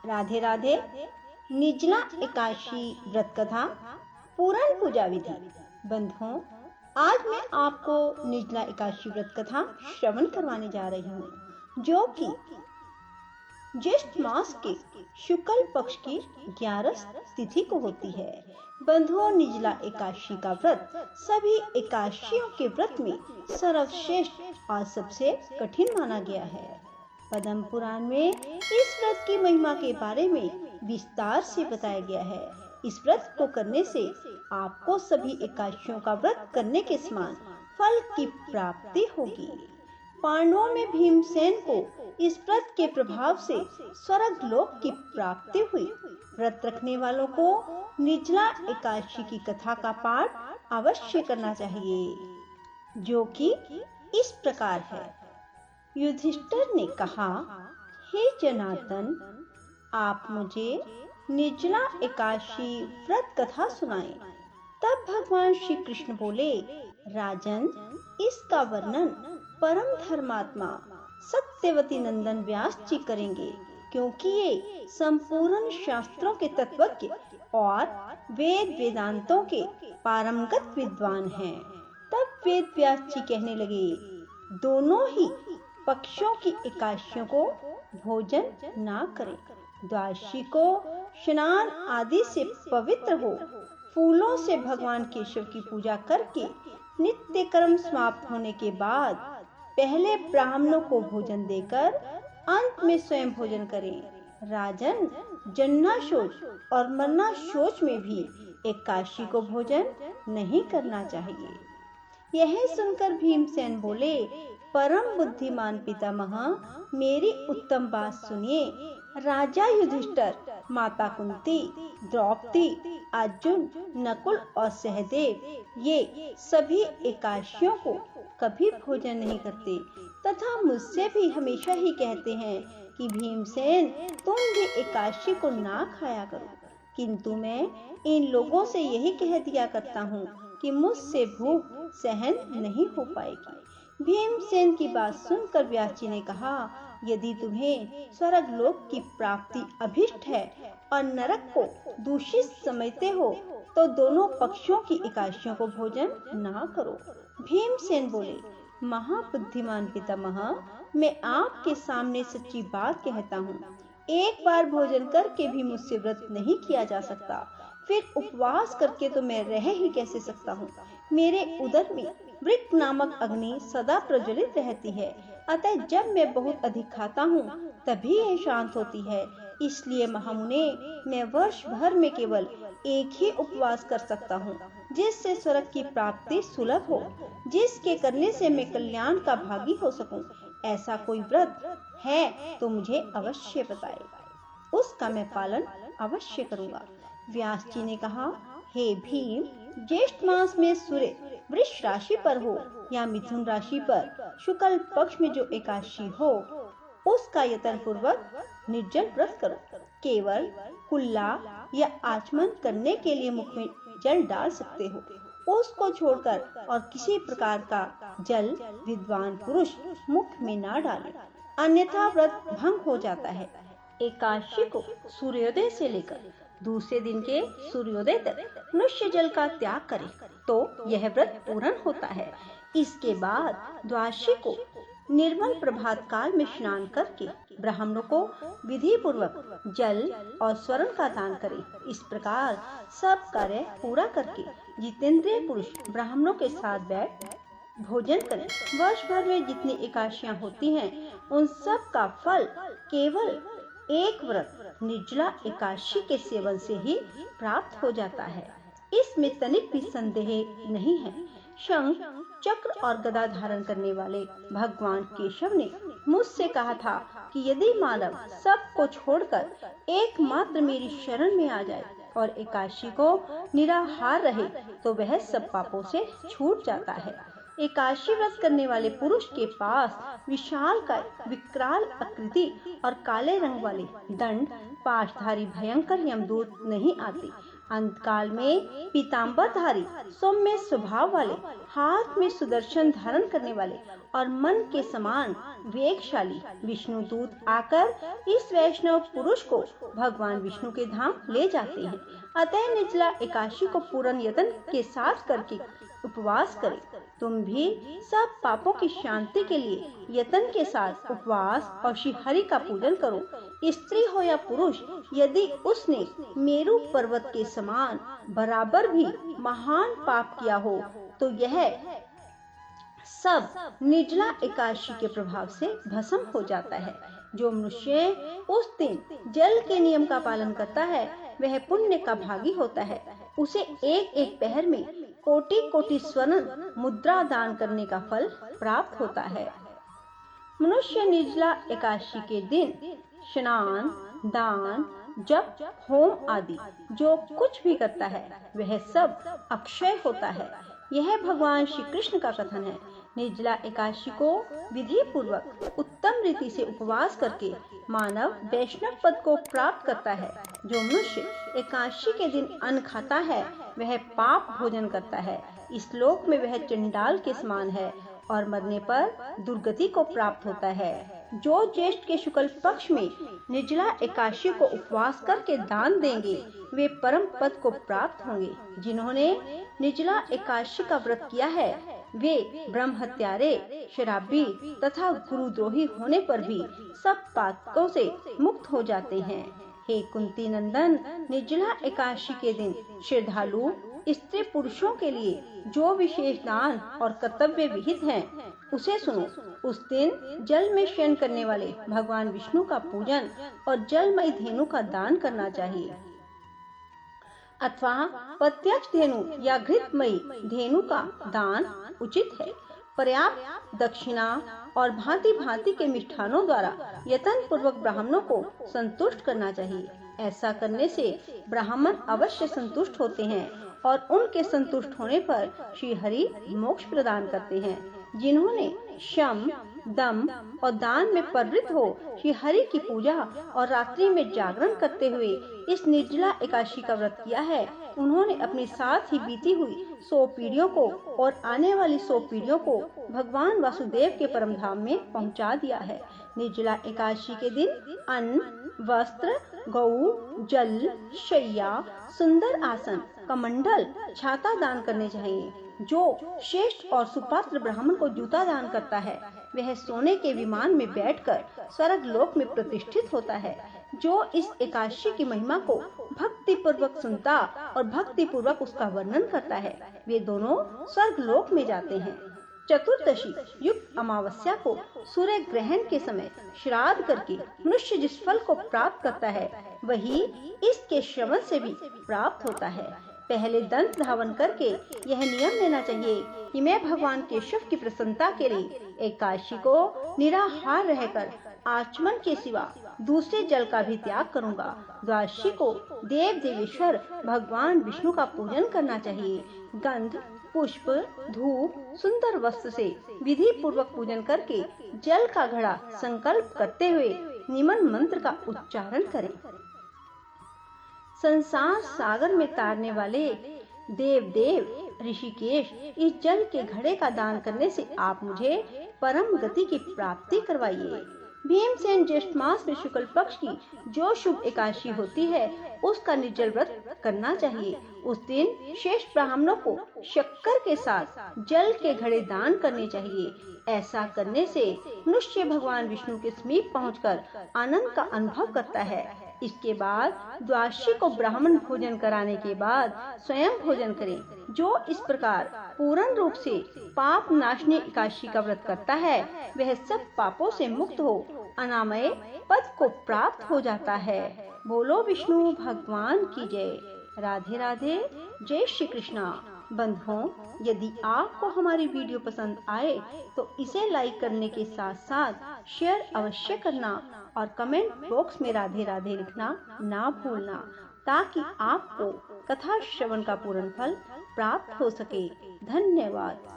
राधे राधे। निर्जला एकादशी व्रत कथा, पूरण पूजा विधि। बंधुओं, आज मैं आपको निर्जला एकादशी व्रत कथा श्रवण करवाने जा रही हूँ, जो कि ज्येष्ठ मास के शुक्ल पक्ष की 11 तिथि को होती है। बंधुओं, निर्जला एकादशी का व्रत सभी एकादशियों के व्रत में सर्वश्रेष्ठ और सबसे कठिन माना गया है। पद्म पुराण में इस व्रत की महिमा के बारे में विस्तार से बताया गया है। इस व्रत को करने से आपको सभी एकादशियों का व्रत करने के समान फल की प्राप्ति होगी। पांडवों में भीमसेन को इस व्रत के प्रभाव से स्वर्ग लोक की प्राप्ति हुई। व्रत रखने वालों को निर्जला एकादशी की कथा का पाठ अवश्य करना चाहिए, जो कि इस प्रकार है। युधिष्ठिर ने कहा, हे जनार्दन, आप मुझे निर्जला एकादशी व्रत कथा सुनाएं। तब भगवान श्री कृष्ण बोले, राजन, इसका वर्णन परम धर्मात्मा सत्यवती नंदन व्यास जी करेंगे, क्योंकि ये संपूर्ण शास्त्रों के तत्वज्ञ और वेद वेदांतों के पारंगत विद्वान हैं। तब वेद व्यास जी कहने लगे, दोनों ही पक्षों की एकादशियों को भोजन ना करें। द्वादशी को स्नान आदि से पवित्र हो, फूलों से भगवान केशव की पूजा करके नित्य कर्म समाप्त होने के बाद पहले ब्राह्मणों को भोजन देकर अंत में स्वयं भोजन करें। राजन, जन्ना शोच और मरना शोच में भी एकादशी को भोजन नहीं करना चाहिए। यह सुनकर भीमसेन बोले, परम बुद्धिमान पितामह, मेरी उत्तम बात सुनिए। राजा युधिष्ठिर, माता कुंती, द्रौपदी, अर्जुन, नकुल और सहदेव ये सभी एकादशियों को कभी भोजन नहीं करते तथा मुझसे भी हमेशा ही कहते हैं कि भीमसेन, तुम भी एकादशी को ना खाया करो। किंतु मैं इन लोगों से यही कह दिया करता हूँ कि मुझसे भूख सहन नहीं हो पाएगी। भीमसेन की बात सुनकर व्यास जी ने कहा, यदि तुम्हें स्वर्ग लोक की प्राप्ति अभिष्ट है और नरक को दूषित समझते हो तो दोनों पक्षों की एकादशियों को भोजन ना करो। भीमसेन बोले, महाबुद्धिमान पितामह, मैं आपके सामने सच्ची बात कहता हूँ। एक बार भोजन करके भी मुझसे व्रत नहीं किया जा सकता, फिर उपवास करके तो मैं रह ही कैसे सकता हूँ। मेरे उदर में वृक्क नामक अग्नि सदा प्रज्वलित रहती है, अतः जब मैं बहुत अधिक खाता हूँ तभी यह शांत होती है। इसलिए महामुने, मैं वर्ष भर में केवल एक ही उपवास कर सकता हूँ, जिससे स्वर्ग की प्राप्ति सुलभ हो, जिसके करने से मैं कल्याण का भागी हो सकूं। ऐसा कोई व्रत है तो मुझे अवश्य बताए, उसका मैं पालन अवश्य करूंगा। व्यास जी ने कहा, हे भीम, ज्येष्ठ मास में सूर्य वृष राशि पर हो या मिथुन राशि पर शुक्ल पक्ष में जो एकादशी हो, उसका यत्न पूर्वक निर्जल व्रत करो। केवल कुल्ला या आचमन करने के लिए मुख में जल डाल सकते हो, उसको छोड़कर और किसी प्रकार का जल विद्वान पुरुष मुख में ना डाले, अन्यथा व्रत भंग हो जाता है। एकादशी को सूर्योदय से लेकर दूसरे दिन के सूर्योदय तक मनुष्य जल का त्याग करे तो यह व्रत पूर्ण होता है। इसके बाद द्वादशी को निर्मल प्रभात काल में स्नान करके ब्राह्मणों को विधि पूर्वक जल और स्वर्ण का दान करें। इस प्रकार सब कार्य पूरा करके जितेंद्रिय पुरुष ब्राह्मणों के साथ बैठ भोजन करें। वर्ष भर में जितनी एकादशियां होती हैं, उन सब का फल केवल एक व्रत निर्जला एकादशी के सेवन से ही प्राप्त हो जाता है। इसमें तनिक भी संदेह नहीं है। शंख, चक्र और गदा धारण करने वाले भगवान केशव ने मुझसे कहा था कि यदि मानव सब को छोड़कर एकमात्र मेरी शरण में आ जाए और एकादशी को निराहार रहे तो वह सब पापों से छूट जाता है। एकादशी व्रत करने वाले पुरुष के पास विशालकाय, विकराल आकृति और काले रंग वाले दंड पाशधारी भयंकर यमदूत नहीं आते। अंतकाल में पीतांबरधारी, सौम्य स्वभाव वाले, हाथ में सुदर्शन धारण करने वाले और मन के समान वेगशाली विष्णु दूत आकर इस वैष्णव पुरुष को भगवान विष्णु के धाम ले जाते हैं। अतः निर्जला एकादशी को पूर्ण यत्न के साथ करके उपवास करें। तुम भी सब पापों की शांति के लिए यत्न के साथ उपवास और श्री हरि का पूजन करो। स्त्री हो या पुरुष, यदि उसने मेरु पर्वत के समान बराबर भी महान पाप किया हो तो यह सब निर्जला एकादशी के प्रभाव से भस्म हो जाता है। जो मनुष्य उस दिन जल के नियम का पालन करता है वह पुण्य का भागी होता है। उसे एक एक पहर में कोटि कोटि स्वर्ण मुद्रा दान करने का फल प्राप्त होता है। मनुष्य निर्जला एकादशी के दिन स्नान, दान, जप, होम आदि जो कुछ भी करता है वह सब अक्षय होता है। यह भगवान श्री कृष्ण का कथन है। निर्जला एकादशी को विधि पूर्वक उत्तम रीति से उपवास करके मानव वैष्णव पद को प्राप्त करता है। जो मनुष्य एकादशी के दिन अन्न खाता है वह पाप भोजन करता है। इस लोक में वह चंडाल के समान है और मरने पर दुर्गति को प्राप्त होता है। जो ज्येष्ठ के शुक्ल पक्ष में निर्जला एकादशी को उपवास करके दान देंगे वे परम पद को प्राप्त होंगे। जिन्होंने निर्जला एकादशी का व्रत किया है वे ब्रह्म हत्यारे, शराबी तथा गुरुद्रोही होने पर भी सब पातकों से मुक्त हो जाते हैं। हे कुंती नंदन, निर्जला एकादशी के दिन श्रद्धालु स्त्री पुरुषों के लिए जो विशेष दान और कर्तव्य विहित हैं, उसे सुनो। उस दिन जल में शयन करने वाले भगवान विष्णु का पूजन और जलमयी धेनु का दान करना चाहिए अथवा प्रत्यक्ष धेनु या घृतमयी धेनु का दान उचित है। पर्याप्त दक्षिणा और भांति भांति के मिष्ठानों द्वारा यत्न पूर्वक ब्राह्मणों को संतुष्ट करना चाहिए। ऐसा करने से ब्राह्मण अवश्य संतुष्ट होते हैं और उनके संतुष्ट होने पर श्री हरि मोक्ष प्रदान करते हैं। जिन्होंने शम, दम और दान में प्रवृत्त हो श्री हरि की पूजा और रात्रि में जागरण करते हुए इस निर्जला एकादशी का व्रत किया है, उन्होंने अपने साथ ही बीती हुई 100 पीढ़ियों को और आने वाली 100 पीढ़ियों को भगवान वासुदेव के परम धाम में पहुंचा दिया है। निर्जला एकादशी के दिन अन्न, वस्त्र, गौ, जल, शैया, सुंदर आसन, कमंडल, छाता दान करने चाहिए। जो श्रेष्ठ और सुपात्र ब्राह्मण को जूता दान करता है वह सोने के विमान में बैठकर स्वर्ग लोक में प्रतिष्ठित होता है। जो इस एकादशी की महिमा को भक्ति पूर्वक सुनता और भक्ति पूर्वक उसका वर्णन करता है वे दोनों स्वर्ग लोक में जाते हैं। चतुर्दशी युक्त अमावस्या को सूर्य ग्रहण के समय श्राद्ध करके मनुष्य जिस फल को प्राप्त करता है वही इसके श्रवण से भी प्राप्त होता है। पहले दंत धावन करके यह नियम लेना चाहिए कि मैं भगवान केशव की प्रसन्नता के लिए एकादशी को निराहार रहकर आचमन के सिवा दूसरे जल का भी त्याग करूंगा। द्वादशी को देव देवेश्वर भगवान विष्णु का पूजन करना चाहिए। गंध, पुष्प, धूप, सुंदर वस्त्र से विधि पूर्वक पूजन करके जल का घड़ा संकल्प करते हुए निमन मंत्र का उच्चारण करें। संसार सागर में तारने वाले देव ऋषिकेश, इस जल के घड़े का दान करने से आप मुझे परम गति की प्राप्ति करवाइए। भीमसेन ज्येष्ठ मास में शुक्ल पक्ष की जो शुभ एकादशी होती है उसका निर्जल व्रत करना चाहिए। उस दिन शेष ब्राह्मणों को शक्कर के साथ जल के घड़े दान करने चाहिए। ऐसा करने से मनुष्य भगवान विष्णु के समीप पहुंचकर आनंद का अनुभव करता है। इसके बाद द्वादशी को ब्राह्मण भोजन कराने के बाद स्वयं भोजन करें। जो इस प्रकार पूर्ण रूप से पाप नाशनी एकादशी का व्रत करता है वह सब पापों से मुक्त हो अनामय पद को प्राप्त हो जाता है। बोलो विष्णु भगवान की जय। राधे राधे। जय श्री कृष्णा। बंधुओं, यदि आपको हमारी वीडियो पसंद आए तो इसे लाइक करने के साथ साथ शेयर अवश्य करना और कमेंट बॉक्स में राधे राधे लिखना ना भूलना, ताकि आपको कथा श्रवण का पूर्ण फल प्राप्त हो सके। धन्यवाद।